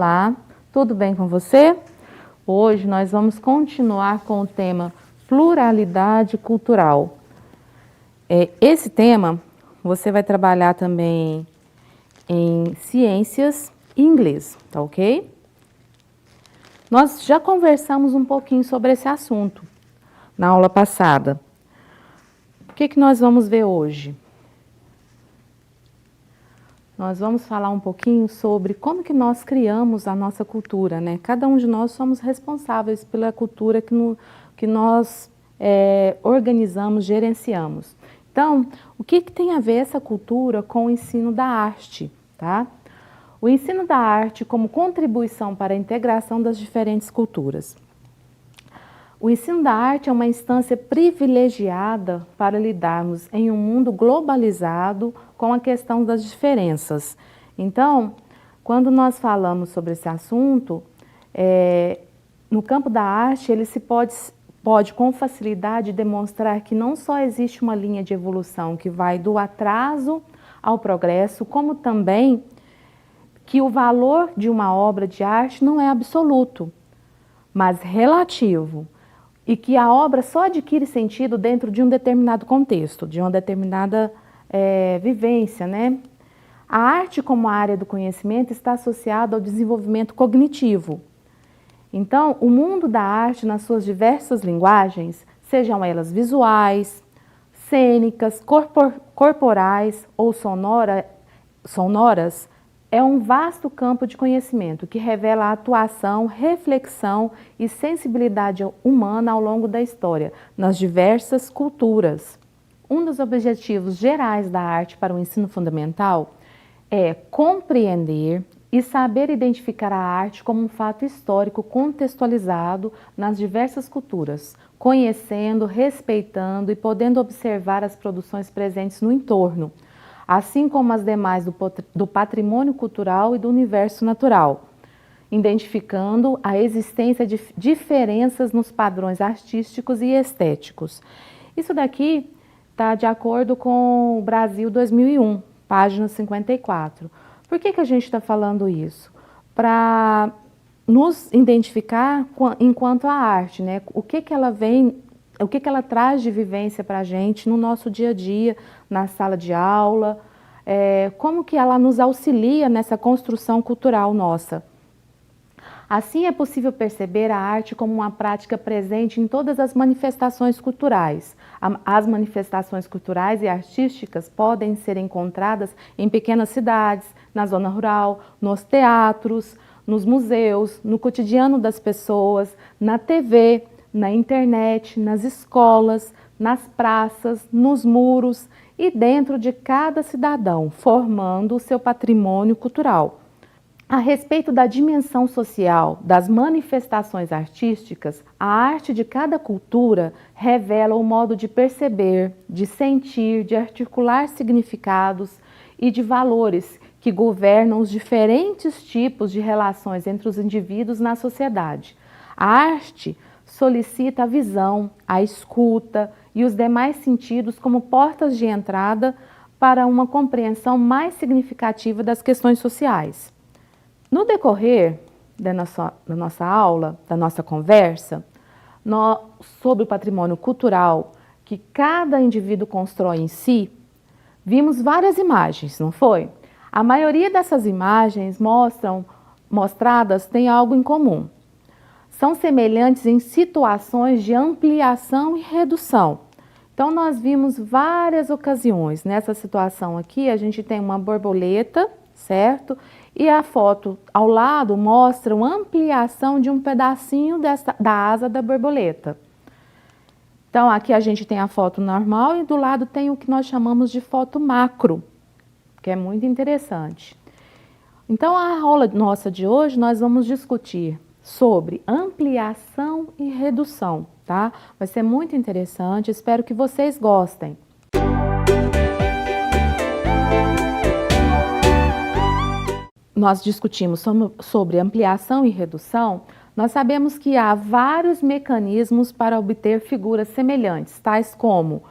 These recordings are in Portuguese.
Olá, tudo bem com você? Hoje nós vamos continuar com o tema pluralidade cultural. Esse tema você vai trabalhar também em ciências e inglês, tá ok? Nós já conversamos um pouquinho sobre esse assunto na aula passada. O que nós vamos ver hoje? Nós vamos falar um pouquinho sobre como que nós criamos a nossa cultura, né? Cada um de nós somos responsáveis pela cultura que nós organizamos, gerenciamos. Então, o que tem a ver essa cultura com o ensino da arte, tá? O ensino da arte como contribuição para a integração das diferentes culturas. O ensino da arte é uma instância privilegiada para lidarmos em um mundo globalizado com a questão das diferenças. Então, quando nós falamos sobre esse assunto, no campo da arte, ele se pode com facilidade demonstrar que não só existe uma linha de evolução que vai do atraso ao progresso, como também que o valor de uma obra de arte não é absoluto, mas relativo. E que a obra só adquire sentido dentro de um determinado contexto, de uma determinada vivência, né? A arte como área do conhecimento está associada ao desenvolvimento cognitivo. Então, o mundo da arte nas suas diversas linguagens, sejam elas visuais, cênicas, corporais ou sonoras, é um vasto campo de conhecimento que revela a atuação, reflexão e sensibilidade humana ao longo da história, nas diversas culturas. Um dos objetivos gerais da arte para o ensino fundamental é compreender e saber identificar a arte como um fato histórico contextualizado nas diversas culturas, conhecendo, respeitando e podendo observar as produções presentes no entorno, assim como as demais do patrimônio cultural e do universo natural, identificando a existência de diferenças nos padrões artísticos e estéticos. Isso daqui está de acordo com o Brasil 2001, página 54. Por que a gente está falando isso? Para nos identificar enquanto a arte, né? O que ela traz de vivência para a gente no nosso dia a dia, na sala de aula, como que ela nos auxilia nessa construção cultural nossa. Assim é possível perceber a arte como uma prática presente em todas as manifestações culturais. As manifestações culturais e artísticas podem ser encontradas em pequenas cidades, na zona rural, nos teatros, nos museus, no cotidiano das pessoas, na TV, na internet, nas escolas, nas praças, nos muros e dentro de cada cidadão, formando o seu patrimônio cultural. A respeito da dimensão social das manifestações artísticas, a arte de cada cultura revela o modo de perceber, de sentir, de articular significados e de valores que governam os diferentes tipos de relações entre os indivíduos na sociedade. A arte solicita a visão, a escuta e os demais sentidos como portas de entrada para uma compreensão mais significativa das questões sociais. No decorrer da nossa aula, da nossa conversa, sobre o patrimônio cultural que cada indivíduo constrói em si, vimos várias imagens, não foi? A maioria dessas imagens mostradas tem algo em comum. São semelhantes em situações de ampliação e redução. Então, nós vimos várias ocasiões. Nessa situação aqui, a gente tem uma borboleta, certo? E a foto ao lado mostra uma ampliação de um pedacinho da asa da borboleta. Então, aqui a gente tem a foto normal e do lado tem o que nós chamamos de foto macro, que é muito interessante. Então, a aula nossa de hoje, nós vamos discutir sobre ampliação e redução, tá? Vai ser muito interessante, espero que vocês gostem. Nós discutimos sobre ampliação e redução, nós sabemos que há vários mecanismos para obter figuras semelhantes, tais como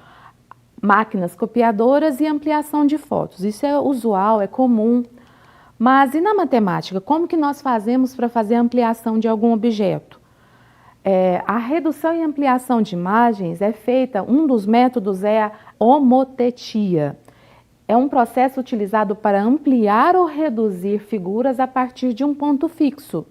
máquinas copiadoras e ampliação de fotos. Isso é usual, é comum, Mas e na matemática, como que nós fazemos para fazer a ampliação de algum objeto? A redução e ampliação de imagens é feita, um dos métodos é a homotetia. É um processo utilizado para ampliar ou reduzir figuras a partir de um ponto fixo,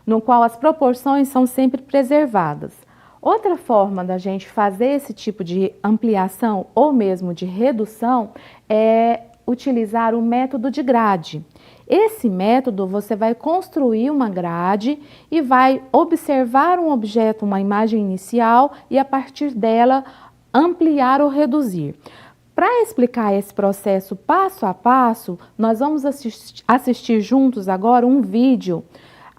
no qual as proporções são sempre preservadas. Outra forma da gente fazer esse tipo de ampliação ou mesmo de redução é utilizar o método de grade. Esse método você vai construir uma grade e vai observar um objeto, uma imagem inicial e a partir dela ampliar ou reduzir. Para explicar esse processo passo a passo, nós vamos assistir juntos agora um vídeo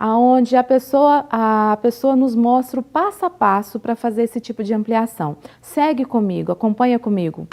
onde a pessoa nos mostra o passo a passo para fazer esse tipo de ampliação. Segue comigo, acompanha comigo.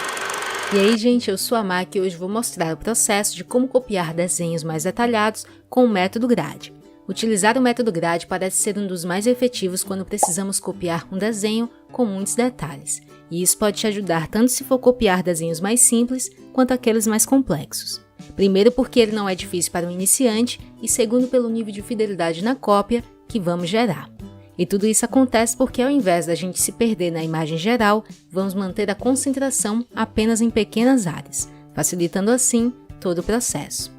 E aí, gente, eu sou a Mac e hoje vou mostrar o processo de como copiar desenhos mais detalhados com o método grade. Utilizar o método grade parece ser um dos mais efetivos quando precisamos copiar um desenho com muitos detalhes. E isso pode te ajudar tanto se for copiar desenhos mais simples, quanto aqueles mais complexos. Primeiro porque ele não é difícil para um iniciante e segundo pelo nível de fidelidade na cópia que vamos gerar. E tudo isso acontece porque ao invés da gente se perder na imagem geral, vamos manter a concentração apenas em pequenas áreas, facilitando assim todo o processo.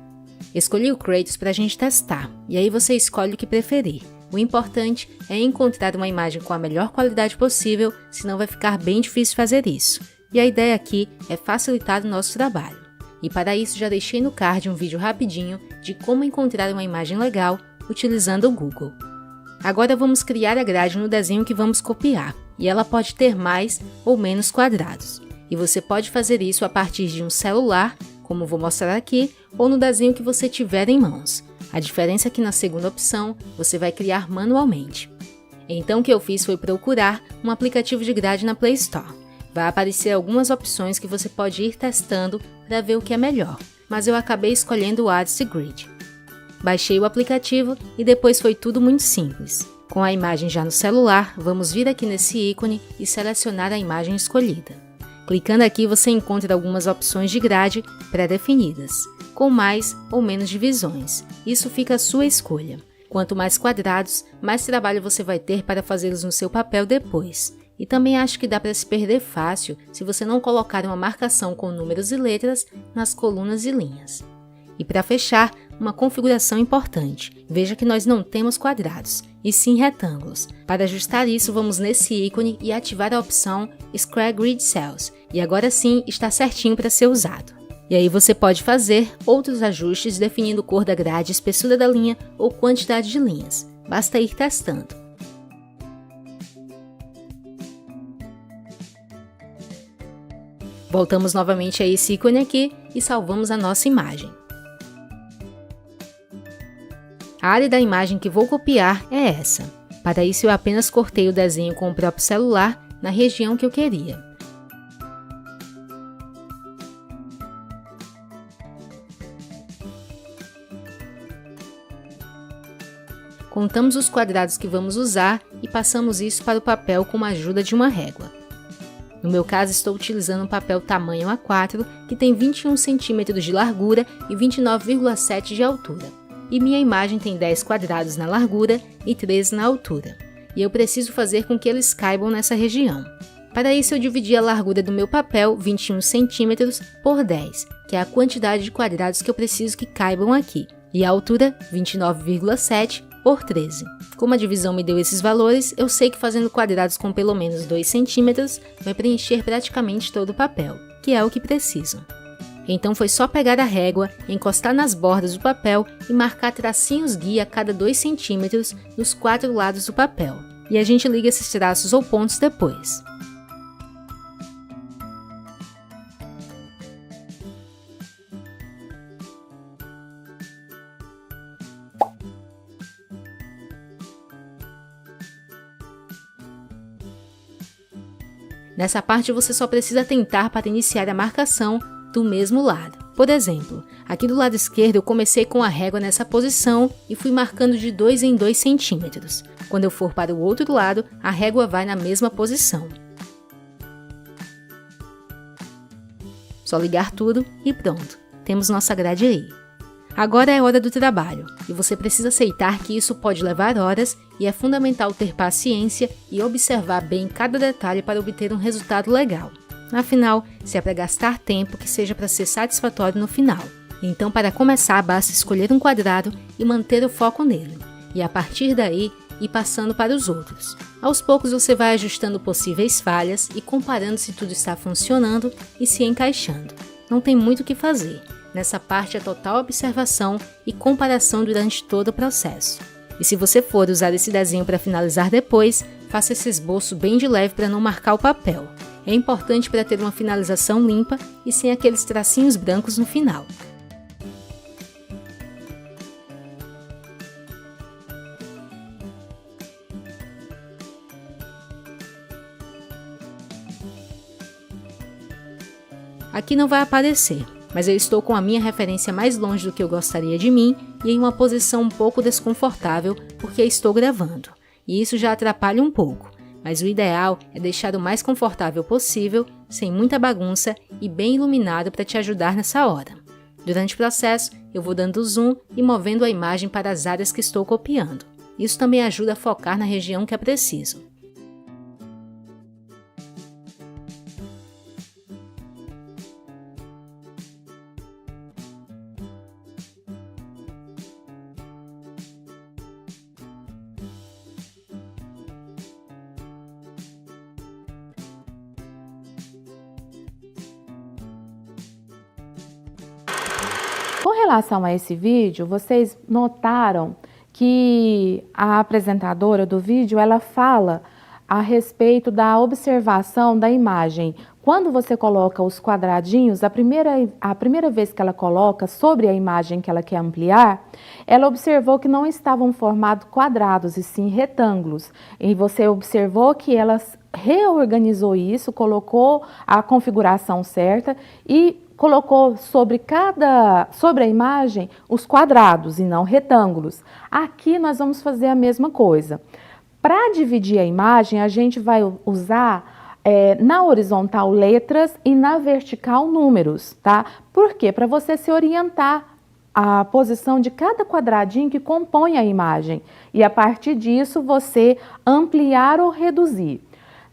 Escolhi o Kratos para a gente testar, e aí você escolhe o que preferir. O importante é encontrar uma imagem com a melhor qualidade possível, senão vai ficar bem difícil fazer isso. E a ideia aqui é facilitar o nosso trabalho. E para isso já deixei no card um vídeo rapidinho de como encontrar uma imagem legal utilizando o Google. Agora vamos criar a grade no desenho que vamos copiar, e ela pode ter mais ou menos quadrados. E você pode fazer isso a partir de um celular, como vou mostrar aqui, ou no desenho que você tiver em mãos. A diferença é que na segunda opção, você vai criar manualmente. Então o que eu fiz foi procurar um aplicativo de grade na Play Store. Vai aparecer algumas opções que você pode ir testando para ver o que é melhor, mas eu acabei escolhendo o Artist Grid. Baixei o aplicativo e depois foi tudo muito simples. Com a imagem já no celular, vamos vir aqui nesse ícone e selecionar a imagem escolhida. Clicando aqui você encontra algumas opções de grade pré-definidas, com mais ou menos divisões. Isso fica à sua escolha. Quanto mais quadrados, mais trabalho você vai ter para fazê-los no seu papel depois. E também acho que dá para se perder fácil se você não colocar uma marcação com números e letras nas colunas e linhas. E para fechar, uma configuração importante. Veja que nós não temos quadrados, e sim retângulos. Para ajustar isso, vamos nesse ícone e ativar a opção Square Grid Cells. E agora sim está certinho para ser usado. E aí você pode fazer outros ajustes definindo cor da grade, espessura da linha ou quantidade de linhas. Basta ir testando. Voltamos novamente a esse ícone aqui e salvamos a nossa imagem. A área da imagem que vou copiar é essa. Para isso eu apenas cortei o desenho com o próprio celular na região que eu queria. Contamos os quadrados que vamos usar e passamos isso para o papel com a ajuda de uma régua. No meu caso, estou utilizando um papel tamanho A4 que tem 21 cm de largura e 29,7 de altura. E minha imagem tem 10 quadrados na largura e 13 na altura. E eu preciso fazer com que eles caibam nessa região. Para isso eu dividi a largura do meu papel, 21 cm, por 10, que é a quantidade de quadrados que eu preciso que caibam aqui. E a altura, 29,7 por 13. Como a divisão me deu esses valores, eu sei que fazendo quadrados com pelo menos 2 cm vai preencher praticamente todo o papel, que é o que preciso. Então foi só pegar a régua, encostar nas bordas do papel e marcar tracinhos guia a cada 2 cm nos 4 lados do papel. E a gente liga esses traços ou pontos depois. Nessa parte você só precisa atentar para iniciar a marcação do mesmo lado. Por exemplo, aqui do lado esquerdo eu comecei com a régua nessa posição e fui marcando de 2 em 2 centímetros. Quando eu for para o outro lado, a régua vai na mesma posição. Só ligar tudo e pronto, temos nossa grade aí. Agora é hora do trabalho, e você precisa aceitar que isso pode levar horas e é fundamental ter paciência e observar bem cada detalhe para obter um resultado legal. Afinal, se é para gastar tempo, que seja para ser satisfatório no final. Então, para começar, basta escolher um quadrado e manter o foco nele, e a partir daí, ir passando para os outros. Aos poucos você vai ajustando possíveis falhas e comparando se tudo está funcionando e se encaixando. Não tem muito o que fazer. Nessa parte é total observação e comparação durante todo o processo. E se você for usar esse desenho para finalizar depois, faça esse esboço bem de leve para não marcar o papel. É importante para ter uma finalização limpa e sem aqueles tracinhos brancos no final. Aqui não vai aparecer, mas eu estou com a minha referência mais longe do que eu gostaria de mim e em uma posição um pouco desconfortável porque estou gravando. E isso já atrapalha um pouco, mas o ideal é deixar o mais confortável possível, sem muita bagunça e bem iluminado para te ajudar nessa hora. Durante o processo, eu vou dando zoom e movendo a imagem para as áreas que estou copiando. Isso também ajuda a focar na região que é preciso. Com relação a esse vídeo, vocês notaram que a apresentadora do vídeo, ela fala a respeito da observação da imagem. Quando você coloca os quadradinhos, a primeira vez que ela coloca sobre a imagem que ela quer ampliar, ela observou que não estavam formados quadrados, e sim retângulos. E você observou que ela reorganizou isso, colocou a configuração certa e colocou sobre a imagem os quadrados e não retângulos. Aqui nós vamos fazer a mesma coisa. Para dividir a imagem, a gente vai usar na horizontal letras e na vertical números, tá? Por quê? Para você se orientar a posição de cada quadradinho que compõe a imagem e a partir disso você ampliar ou reduzir.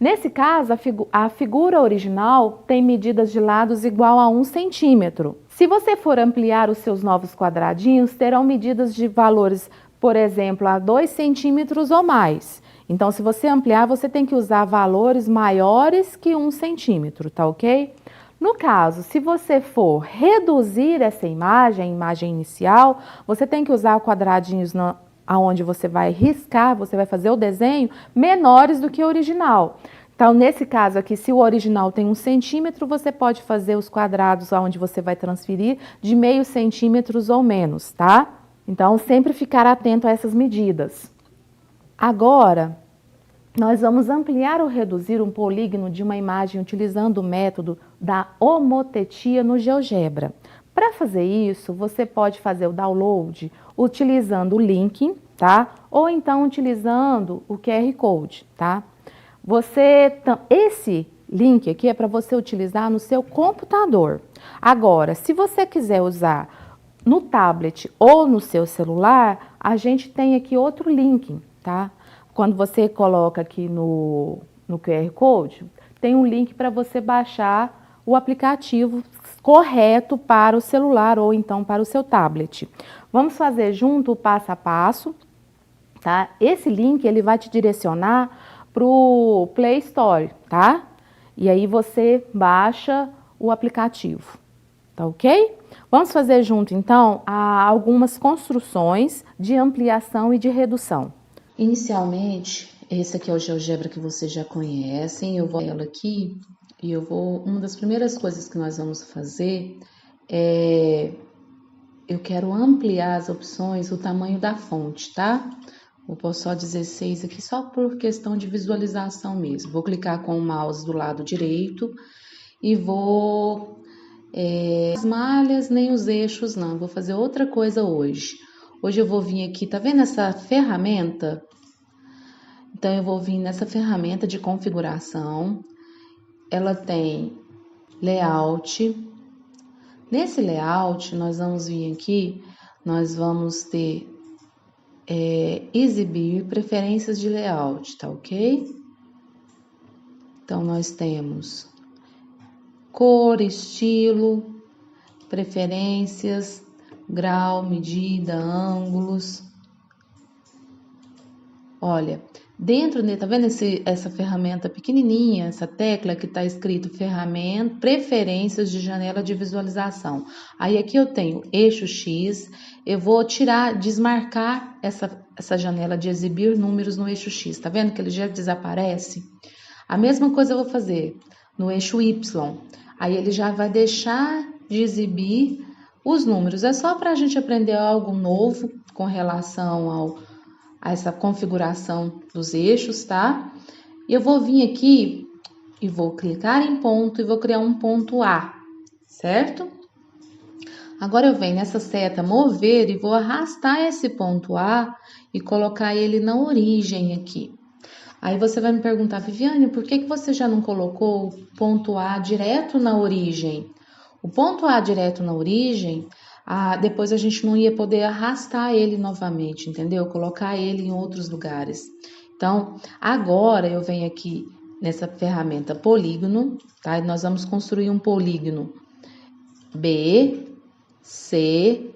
Nesse caso, a figura original tem medidas de lados igual a 1 centímetro. Se você for ampliar os seus novos quadradinhos, terão medidas de valores, por exemplo, a 2 centímetros ou mais. Então, se você ampliar, você tem que usar valores maiores que 1 centímetro, tá ok? No caso, se você for reduzir essa imagem, a imagem inicial, você tem que usar quadradinhos aonde você vai riscar, você vai fazer o desenho, menores do que o original. Então, nesse caso aqui, se o original tem 1 centímetro, você pode fazer os quadrados aonde você vai transferir de meio centímetros ou menos, tá? Então, sempre ficar atento a essas medidas. Agora, nós vamos ampliar ou reduzir um polígono de uma imagem utilizando o método da homotetia no GeoGebra. Para fazer isso, você pode fazer o download utilizando o link, tá? Ou então utilizando o QR Code, tá? Esse link aqui é para você utilizar no seu computador. Agora, se você quiser usar no tablet ou no seu celular, a gente tem aqui outro link, tá? Quando você coloca aqui no QR Code, tem um link para você baixar o aplicativo correto para o celular ou então para o seu tablet. Vamos fazer junto o passo a passo, tá? Esse link ele vai te direcionar para o Play Store, tá? E aí você baixa o aplicativo, tá ok? Vamos fazer junto então algumas construções de ampliação e de redução. Inicialmente, esse aqui é o GeoGebra que vocês já conhecem, eu vou ela aqui e uma das primeiras coisas que nós vamos fazer eu quero ampliar as opções, o tamanho da fonte, tá? Vou pôr só 16 aqui, só por questão de visualização mesmo. Vou clicar com o mouse do lado direito e vou... as malhas nem os eixos não, vou fazer outra coisa hoje. Hoje eu vou vir aqui, tá vendo essa ferramenta? Então, eu vou vir nessa ferramenta de configuração. Ela tem layout. Nesse layout, nós vamos vir aqui nós vamos ter exibir preferências de layout, tá ok? Então, nós temos cor, estilo, preferências, grau, medida, ângulos. Olha, dentro, né, tá vendo essa ferramenta pequenininha, essa tecla que está escrito ferramenta, preferências de janela de visualização. Aí aqui eu tenho eixo X, eu vou desmarcar essa janela de exibir números no eixo X, tá vendo que ele já desaparece? A mesma coisa eu vou fazer no eixo Y, aí ele já vai deixar de exibir os números. É só para a gente aprender algo novo com relação a essa configuração dos eixos, tá? E eu vou vir aqui e vou clicar em ponto e vou criar um ponto A, certo? Agora eu venho nessa seta mover e vou arrastar esse ponto A e colocar ele na origem aqui. Aí você vai me perguntar, Viviane, por que você já não colocou o ponto A direto na origem? O ponto A direto na origem, depois a gente não ia poder arrastar ele novamente, entendeu? Colocar ele em outros lugares. Então, agora eu venho aqui nessa ferramenta polígono, tá? E nós vamos construir um polígono B, C,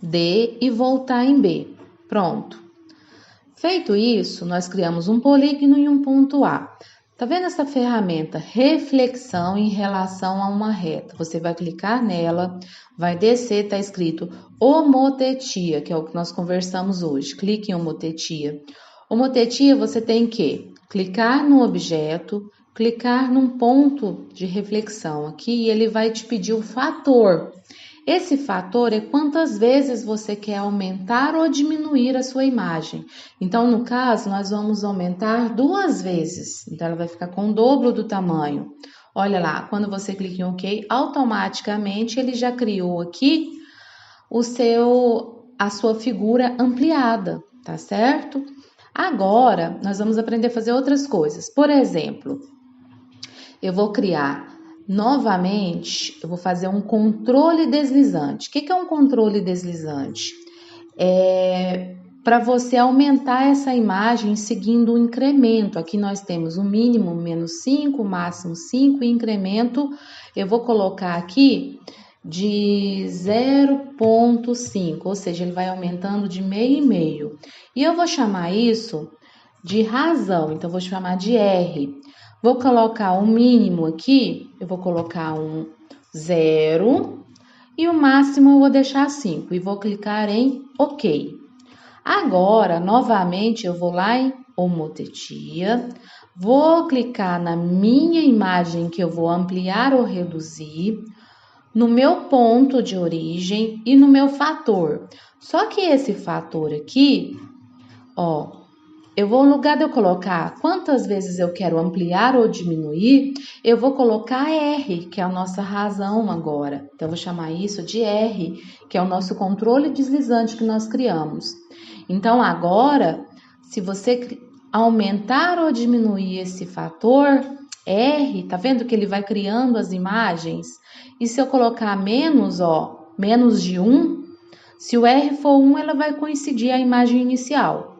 D e voltar em B. Pronto. Feito isso, nós criamos um polígono e um ponto A. Tá vendo essa ferramenta reflexão em relação a uma reta? Você vai clicar nela, vai descer, tá escrito homotetia, que é o que nós conversamos hoje. Clique em homotetia. Homotetia, você tem que clicar no objeto, clicar num ponto de reflexão aqui e ele vai te pedir o fator. Esse fator é quantas vezes você quer aumentar ou diminuir a sua imagem. Então, no caso, nós vamos aumentar 2 vezes. Então, ela vai ficar com o dobro do tamanho. Olha lá, quando você clica em OK, automaticamente ele já criou aqui a sua figura ampliada, tá certo? Agora, nós vamos aprender a fazer outras coisas. Por exemplo, eu vou criar novamente, eu vou fazer um controle deslizante. O que é um controle deslizante? É para você aumentar essa imagem seguindo o incremento. Aqui nós temos o mínimo menos 5, o máximo 5 e incremento. Eu vou colocar aqui de 0,5, ou seja, ele vai aumentando de meio em meio. E eu vou chamar isso de razão, então vou chamar de R. Vou colocar o mínimo aqui, eu vou colocar um 0 e o máximo eu vou deixar 5 e vou clicar em OK. Agora, novamente, eu vou lá em homotetia, vou clicar na minha imagem que eu vou ampliar ou reduzir, no meu ponto de origem e no meu fator. Só que esse fator aqui, ó, no lugar de eu colocar quantas vezes eu quero ampliar ou diminuir, eu vou colocar R, que é a nossa razão agora. Então, eu vou chamar isso de R, que é o nosso controle deslizante que nós criamos. Então, agora, se você aumentar ou diminuir esse fator R, tá vendo que ele vai criando as imagens? E se eu colocar menos, ó, menos de 1, se o R for 1, ela vai coincidir a imagem inicial.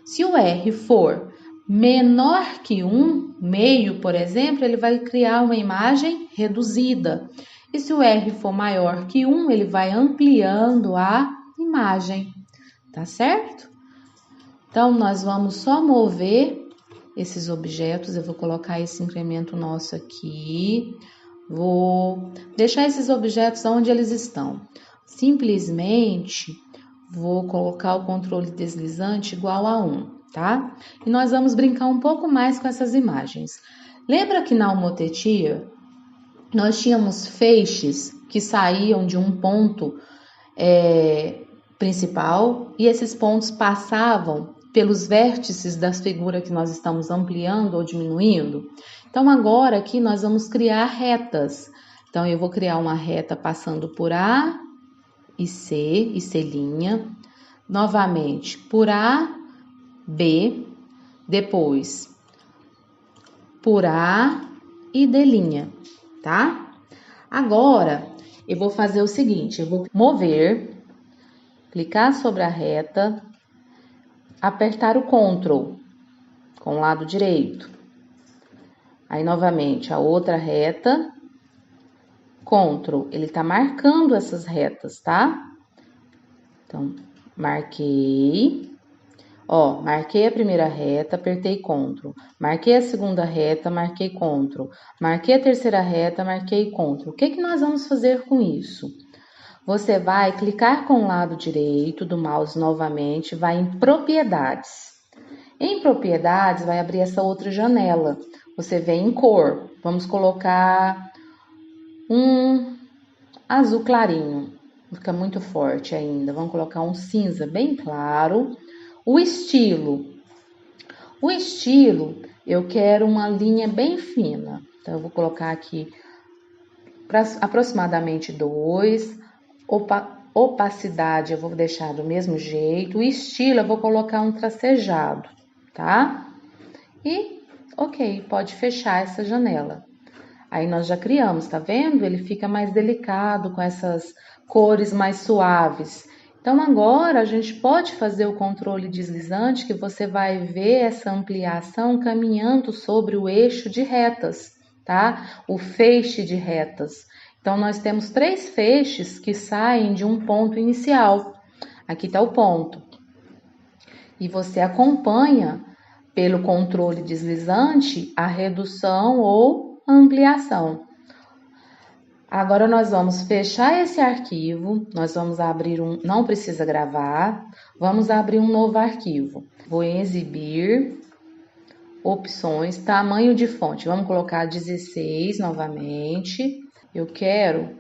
Se o R for menor que 1, meio, por exemplo, ele vai criar uma imagem reduzida. E se o R for maior que 1, ele vai ampliando a imagem, tá certo? Então, nós vamos só mover esses objetos. Eu vou colocar esse incremento nosso aqui. Vou deixar esses objetos onde eles estão. Simplesmente vou colocar o controle deslizante igual a 1, tá? E nós vamos brincar um pouco mais com essas imagens. Lembra que na homotetia nós tínhamos feixes que saíam de um ponto principal e esses pontos passavam pelos vértices das figuras que nós estamos ampliando ou diminuindo? Então, agora aqui nós vamos criar retas. Então, eu vou criar uma reta passando por A e C linha, novamente por A, B, depois por A e D', tá? Agora, eu vou fazer o seguinte, eu vou mover clicar sobre a reta, apertar o Ctrl com o lado direito. Aí, novamente, a outra reta, Ctrl, ele tá marcando essas retas, tá? Então, marquei. Ó, marquei a primeira reta, apertei Ctrl. Marquei a segunda reta, marquei Ctrl. Marquei a terceira reta, marquei Ctrl. O que que nós vamos fazer com isso? Você vai clicar com o lado direito do mouse novamente, vai em Propriedades. Em Propriedades, vai abrir essa outra janela. Você vem em Cor. Vamos colocar um azul clarinho. Fica muito forte ainda. Vamos colocar um cinza bem claro. O estilo. O estilo, eu quero uma linha bem fina. Então, eu vou colocar aqui aproximadamente 2. Opacidade, eu vou deixar do mesmo jeito. O estilo, eu vou colocar um tracejado, tá? E, ok, pode fechar essa janela. Aí, nós já criamos, tá vendo? Ele fica mais delicado, com essas cores mais suaves. Então, agora, a gente pode fazer o controle deslizante, que você vai ver essa ampliação caminhando sobre o eixo de retas, tá? O feixe de retas. Então, nós temos 3 feixes que saem de um ponto inicial. Aqui está o ponto. E você acompanha, pelo controle deslizante, a redução ou ampliação. Agora, nós vamos fechar esse arquivo, nós vamos abrir não precisa gravar, vamos abrir um novo arquivo. Vou em Exibir, Opções, Tamanho de fonte, vamos colocar 16 novamente. Eu quero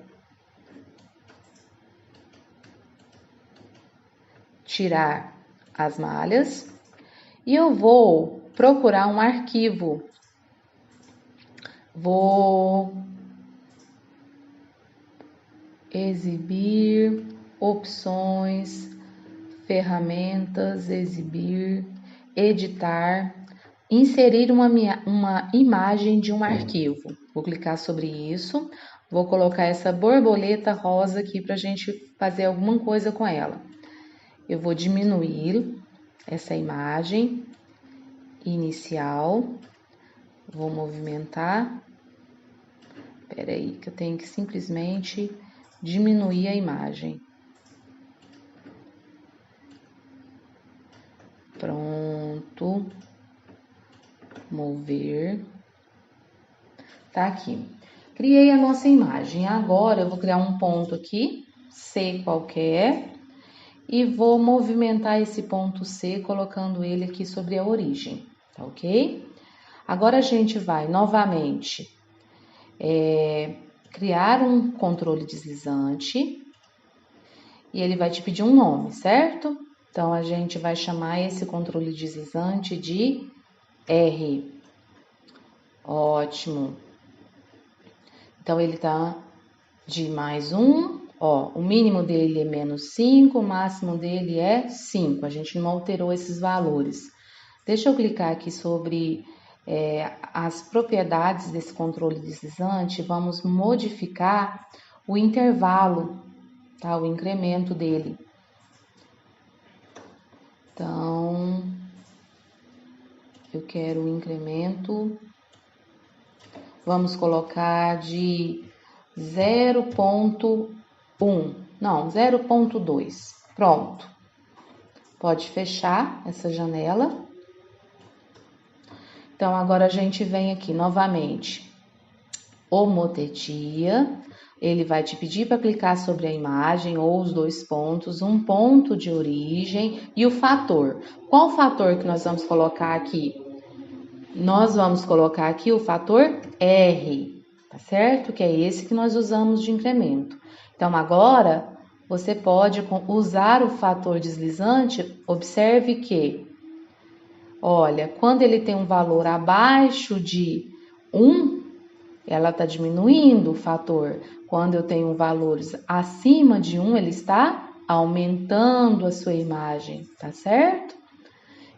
tirar as malhas e eu vou procurar um arquivo. Vou exibir, opções, ferramentas, exibir, editar, inserir uma imagem de um arquivo. Vou clicar sobre isso, vou colocar essa borboleta rosa aqui para a gente fazer alguma coisa com ela. Eu vou diminuir essa imagem inicial, vou movimentar. Espera aí, que eu tenho que simplesmente diminuir a imagem. Pronto. Mover. Tá aqui. Criei a nossa imagem. Agora, eu vou criar um ponto aqui, C qualquer, e vou movimentar esse ponto C, colocando ele aqui sobre a origem, tá ok? Agora, a gente vai novamente criar um controle deslizante e ele vai te pedir um nome, certo? Então, a gente vai chamar esse controle deslizante de R. Ótimo. Então, ele tá de mais 1, ó, o mínimo dele é menos 5, o máximo dele é 5. A gente não alterou esses valores. Deixa eu clicar aqui sobre as propriedades desse controle deslizante, vamos modificar o intervalo, tá? O incremento dele. Então, eu quero o incremento, vamos colocar de 0,1, não, 0,2. Pronto. Pode fechar essa janela. Então, agora a gente vem aqui novamente, homotetia, ele vai te pedir para clicar sobre a imagem ou os 2 pontos, um ponto de origem e o fator. Qual fator que nós vamos colocar aqui? Nós vamos colocar aqui o fator R, tá certo? Que é esse que nós usamos de incremento. Então, agora, você pode usar o fator deslizante, observe que olha, quando ele tem um valor abaixo de 1, ela está diminuindo o fator. Quando eu tenho valores acima de 1, ele está aumentando a sua imagem, tá certo?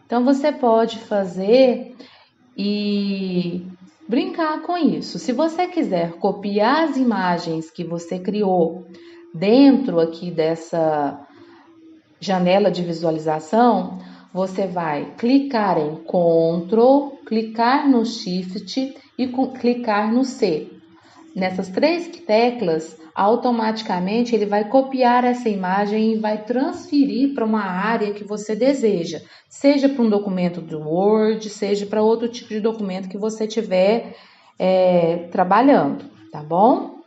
Então, você pode fazer e brincar com isso. Se você quiser copiar as imagens que você criou dentro aqui janela de visualização, você vai clicar em Ctrl, clicar no Shift e clicar no C. Nessas 3 teclas, automaticamente ele vai copiar essa imagem e vai transferir para uma área que você deseja, seja para um documento do Word, seja para outro tipo de documento que você estiver trabalhando, tá bom?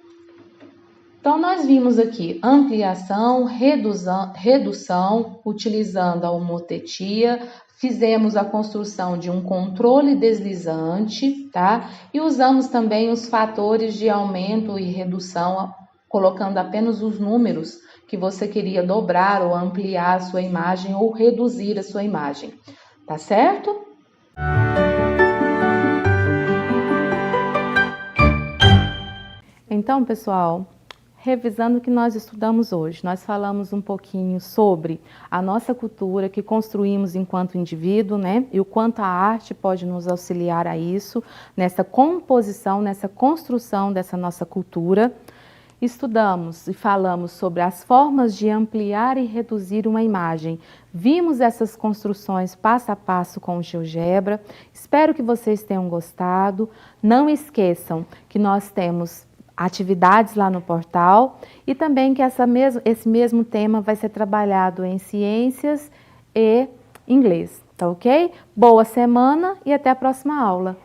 Então, nós vimos aqui ampliação, redução, utilizando a homotetia, fizemos a construção de um controle deslizante, tá? E usamos também os fatores de aumento e redução, colocando apenas os números que você queria dobrar ou ampliar a sua imagem ou reduzir a sua imagem, tá certo? Então, pessoal, revisando o que nós estudamos hoje, nós falamos um pouquinho sobre a nossa cultura que construímos enquanto indivíduo, né? E o quanto a arte pode nos auxiliar a isso, nessa composição, nessa construção dessa nossa cultura. Estudamos e falamos sobre as formas de ampliar e reduzir uma imagem. Vimos essas construções passo a passo com o GeoGebra. Espero que vocês tenham gostado. Não esqueçam que nós temos atividades lá no portal e também que esse mesmo tema vai ser trabalhado em ciências e inglês, tá ok? Boa semana e até a próxima aula!